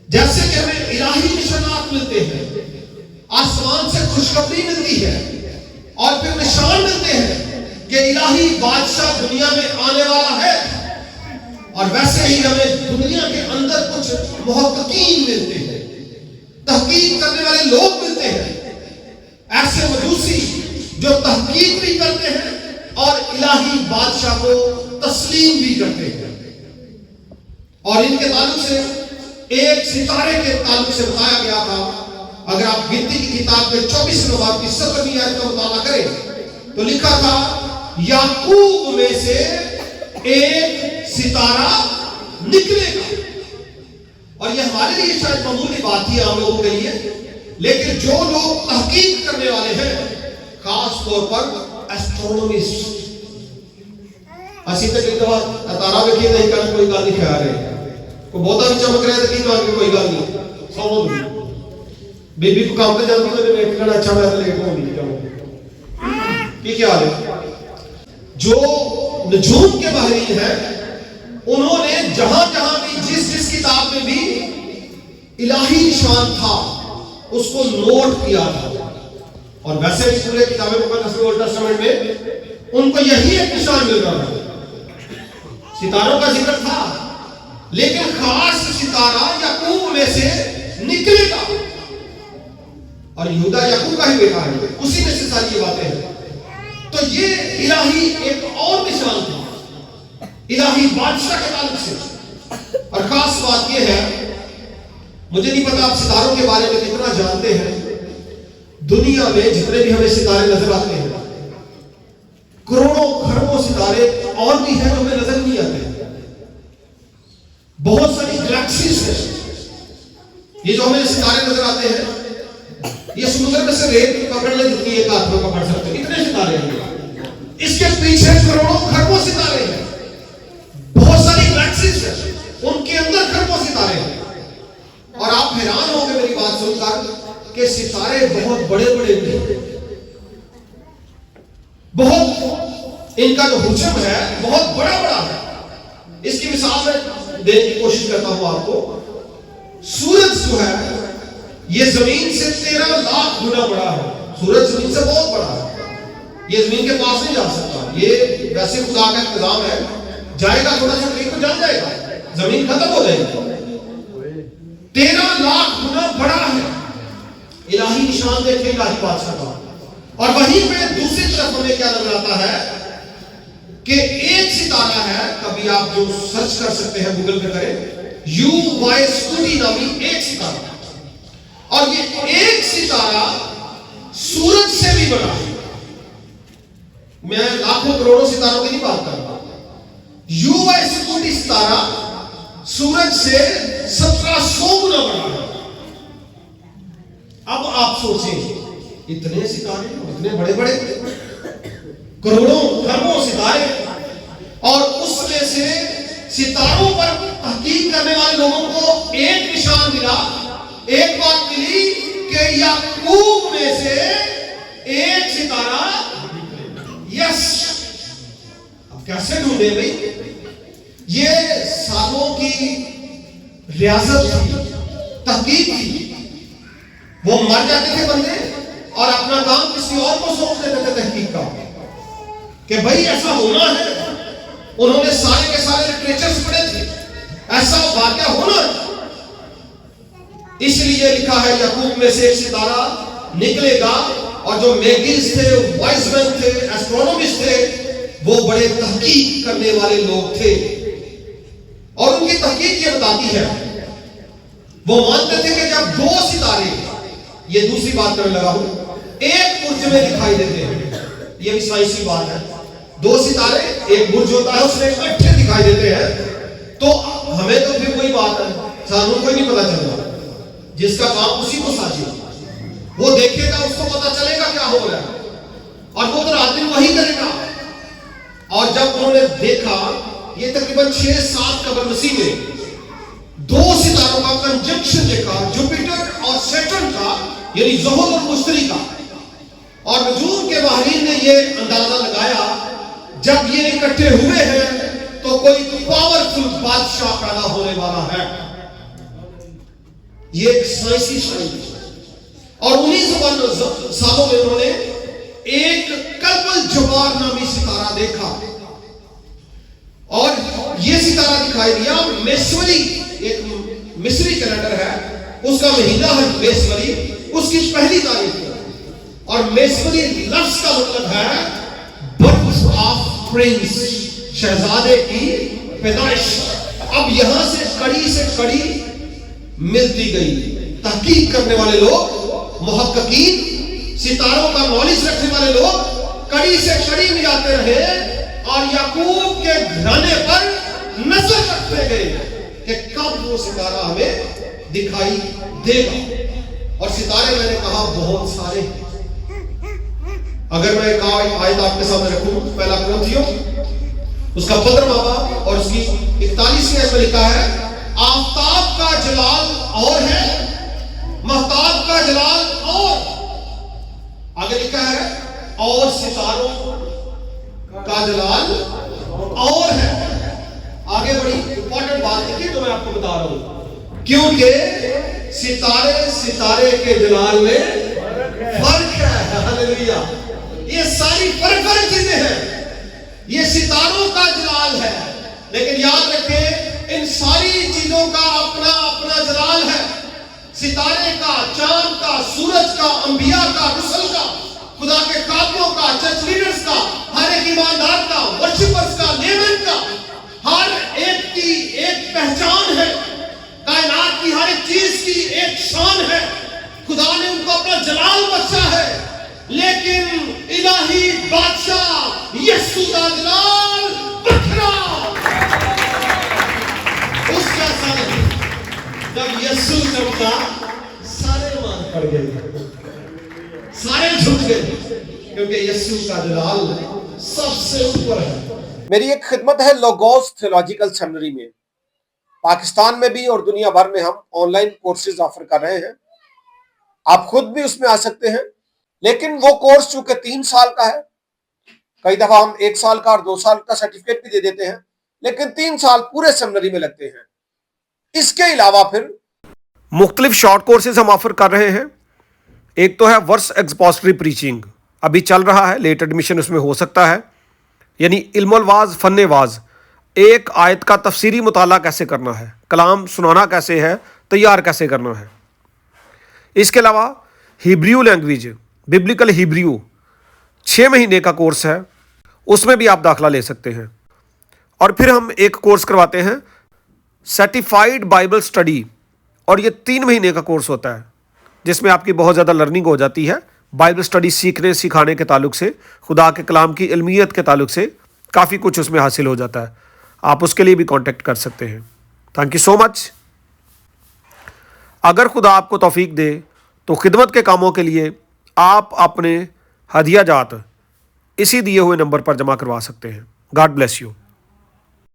جیسے کہ ہمیں الہی نشانات ملتے ہیں، آسمان سے خوشخبری ملتی ہے اور پھر نشان ملتے ہیں کہ الہی بادشاہ دنیا میں آنے والا ہے، اور ویسے ہی ہمیں دنیا کے اندر کچھ محققین ملتے ہیں، تحقیق کرنے والے لوگ ملتے ہیں، ایسے مجوسی جو تحقیق بھی کرتے ہیں اور الہی بادشاہ کو تسلیم بھی کرتے ہیں۔ اور ان کے تعلق سے ایک ستارے کے تعلق سے بتایا گیا تھا، اگر آپ گنتی کی کتاب میں 24 باب کی 17ویں آیت کا مطالعہ کریں تو لکھا تھا یعقوب میں سے ایک ستارہ نکلے گا۔ اور یہ ہمارے لیے شاید معمولی بات ہی عام لوگوں کے لیے، لیکن جو لوگ تحقیق کرنے والے ہیں، خاص طور پر ایسٹرونومسٹ، اسی تک ایک دفعہ تارا دیکھیے نہیں کرنا کوئی گل نہیں خیال ہے، کوئی بہت بھی چمک رہا ہے تو کی تو کوئی گل نہیں، سو بی بی کو کام پہ جاتی تو میں کہنا اچھا میں لیٹ ہوں گی، کیا حال ہے؟ جو نجوم کے ماہرین ہیں انہوں نے جہاں جہاں بھی جس کتاب میں بھی الہی نشان تھا اس کو نوٹ کیا تھا، اور ویسے بھی پورے کتاب مقدس میں اولڈ ٹیسٹمنٹ میں ان کو یہی ایک نشان مل رہا تھا، ستاروں کا ذکر تھا، لیکن خاص ستارہ یعقوب میں سے نکلے گا، اور یہودا یعقوب کا ہی بیٹا ہے، اسی میں سے ساری یہ باتیں ہیں۔ تو یہ الہی ایک اور نشان تھا الہی بادشاہ کے تعلق سے، اور خاص بات یہ ہے، مجھے نہیں پتا آپ ستاروں کے بارے میں کتنا جانتے ہیں، دنیا میں جتنے بھی ہمیں ستارے نظر آتے ہیں، کروڑوں کھربوں ستارے اور بھی ہیں جو ہمیں نظر نہیں آتے، بہت ساری گلیکسیز ہیں، یہ جو ہمیں ستارے نظر آتے ہیں یہ سمندر میں سے ریت پکڑ لیں جتنی ایک ہاتھ میں پکڑ سکتے ہیں، اتنے ستارے ہیں، اس کے پیچھے کروڑوں کھربوں ستارے ہیں، بہت ساری گلیکسیز ہیں، ان کے اندر کھربوں ستارے ہیں، اور آپ حیران ہوں گے میری بات سن کر کہ ستارے بہت بڑے بڑے ہیں، بہت ان کا جو حجم ہے بہت بڑا بڑا ہے۔ اس کی مثال میں دینے کی کوشش کرتا ہوں آپ کو، سورج جو ہے یہ زمین سے 13 لاکھ گنا بڑا ہے، سورج زمین سے بہت بڑا ہے، یہ زمین کے پاس نہیں جا سکتا، یہ ویسے خدا کا انتظام ہے، جائے گا تھوڑا سا قریب تو جان جائے گا، زمین ختم ہو جائے گی، 13 لاکھ گنا بڑا ہے۔ الہی نشان دیکھیں الہی بادشاہ کا، اور وہیں پہ دوسری طرف ہمیں کیا نظر آتا ہے کہ ایک ستارہ ہے، کبھی آپ جو سرچ کر سکتے ہیں گوگل پہ کریں، UY سکوٹی نامی ایک ستارہ، اور یہ ایک ستارہ سورج سے بھی بڑا ہے، میں لاکھوں کروڑوں ستاروں کی نہیں بات کر رہا، UY سکوٹی ستارہ سورج سے 1700 گنا بڑا ہے۔ اب آپ سوچیں اتنے ستارے، اتنے بڑے بڑے کروڑوں کھربوں ستارے، اور اس میں سے ستاروں پر تحقیق کرنے والے لوگوں کو ایک نشان ملا، ایک بات ملی کہ یعقوب میں سے ایک ستارہ، یس، اب کیسے ڈھونڈے بھائی؟ یہ سالوں کی ریاضت تھی، تحقیق تھی، وہ مر جاتے تھے بندے اور اپنا کام کسی اور کو سونپ دیتے تھے تحقیق کا، کہ بھائی ایسا ہونا ہے، انہوں نے سارے کے سارے لٹریچرز پڑھے تھے، ایسا واقعہ ہونا ہے، اس لیے لکھا ہے یعقوب میں سے ایک ستارہ نکلے گا، اور جو میگیز تھے، وائز مین تھے، ایسٹرونومسٹ تھے، وہ بڑے تحقیق کرنے والے لوگ تھے، اور ان کی تحقیق یہ بتاتی ہے، وہ مانتے تھے کہ جب دو ستارے، یہ دوسری بات کرنے لگا ہوں، ایک برج میں دکھائی دیتے ہیں، یہ بھی سائنسی بات ہے، دو ستارے ایک برج ہوتا ہے، اس میں اکٹھے دکھائی دیتے ہیں، تو ہمیں تو پھر وہی بات ہے، سانوں کوئی نہیں پتا چلتا، جس کا کام اسی کو ساجی، وہ دیکھے گا اس کو پتا چلے گا کیا ہو رہا ہے، اور وہ تو رات دن وہی کرے گا۔ اور جب انہوں نے دیکھا، یہ تقریباً 6-7 قبل مسیح میں دو ستاروں کا کنجنکشن دیکھا، جوپیٹر اور سیٹرن کا، یعنی زحل اور مشتری کا، اور نجوم کے ماہرین نے یہ اندازہ لگایا جب یہ اکٹھے ہوئے ہیں تو کوئی پاورفل بادشاہ پیدا ہونے والا ہے۔ یہ ایک سائنسی سائنس اور 19 سالوں میں انہوں نے ایک کلبل جوار نامی ستارہ دیکھا اور یہ ستارہ دکھائی دیا میسوری، ایک مصری کیلنڈر ہے، اس کا مہینہ ہے میسوری، اس کی پہلی تاریخ ہے اور میسوری لفظ کا مطلب ہے برتھ آف پرنس، شہزادے کی پیدائش۔ اب یہاں سے کڑی ملتی گئی، تحقیق کرنے والے لوگ، محققین، ستاروں کا نالج رکھنے والے لوگ کڑی سے کڑی میں جاتے رہے اور یعقوب کے گھرانے پر نظر رکھتے گئے کہ کب وہ ستارہ ہمیں دکھائی دے گا۔ اور ستارے میں نے کہا بہت سارے، اگر میں ایک آیت آپ کے سامنے رکھوں، پہلا کرنتھیوں اس کا 15واں باب اور اس کی 41ویں آیت میں لکھا ہے آفتاب کا جلال اور ہے، مہتاب کا جلال اور، آگے لکھا ہے اور ستاروں کا جلال اور ہے۔ آگے بڑی امپورٹنٹ بات لکھی تو میں آپ کو بتا رہا ہوں، کیونکہ ستارے کے جلال میں فرق ہے۔ ہاللیلویہ، یہ ساری فرق چیزیں ہیں، یہ ستاروں کا جلال ہے، لیکن یاد رکھیں ان ساری چیزوں کا اپنا اپنا جلال ہے۔ ستارے کا، چاند کا، سورج کا، انبیاء کا، رسل کا، خدا کے کاتبوں کا، چرچ لیڈرز کا، ہر ایک ایماندار کا، ورشپرز کا، لیمن کا، ہر ایک کی ایک پہچان ہے، کائنات کی ہر ایک چیز کی ایک شان ہے۔ خدا نے ان کو اپنا جلال بخشا ہے، لیکن الہی بادشاہ یسوع کا جلال بکھرا اس جیسا نہیں۔ جب یسوع چمکا سارے مان پڑ گئے، سارے جھک گئے، کیونکہ یسوع کا جلال سب سے اوپر ہے۔ میری ایک خدمت ہے لوگوس تھیولوجیکل سیمنری میں، پاکستان میں بھی اور دنیا بھر میں ہم آن لائن کورسز آفر کر رہے ہیں۔ آپ خود بھی اس میں آ سکتے ہیں، لیکن وہ کورس چونکہ 3 سال کا ہے، کئی دفعہ ہم 1 سال کا اور 2 سال کا سرٹیفکیٹ بھی دے دیتے ہیں، لیکن 3 سال پورے سیمنری میں لگتے ہیں۔ اس کے علاوہ پھر مختلف شارٹ کورسز ہم آفر کر رہے ہیں۔ ایک تو ہے ورس ایکسپوسٹری پریچنگ، ابھی چل رہا ہے، لیٹ ایڈمیشن اس میں ہو سکتا ہے، یعنی علم الواز فن واز، ایک آیت کا تفسیری مطالعہ کیسے کرنا ہے، کلام سنانا کیسے ہے، تیار کیسے کرنا ہے۔ اس کے علاوہ ہیبریو لینگویج، ببلیکل ہیبریو 6 مہینے کا کورس ہے، اس میں بھی آپ داخلہ لے سکتے ہیں۔ اور پھر ہم ایک کورس کرواتے ہیں سرٹیفائیڈ بائبل سٹڈی، اور یہ 3 مہینے کا کورس ہوتا ہے، جس میں آپ کی بہت زیادہ لرننگ ہو جاتی ہے بائبل سٹڈی سیکھنے سکھانے کے تعلق سے، خدا کے کلام کی علمیت کے تعلق سے کافی کچھ اس میں حاصل ہو جاتا ہے۔ آپ اس کے لیے بھی کانٹیکٹ کر سکتے ہیں۔ تھینک یو سو مچ۔ اگر خدا آپ کو توفیق دے تو خدمت کے کاموں کے لیے آپ اپنے ہدیہ جات اسی دیے ہوئے نمبر پر جمع کروا سکتے ہیں۔ God bless you.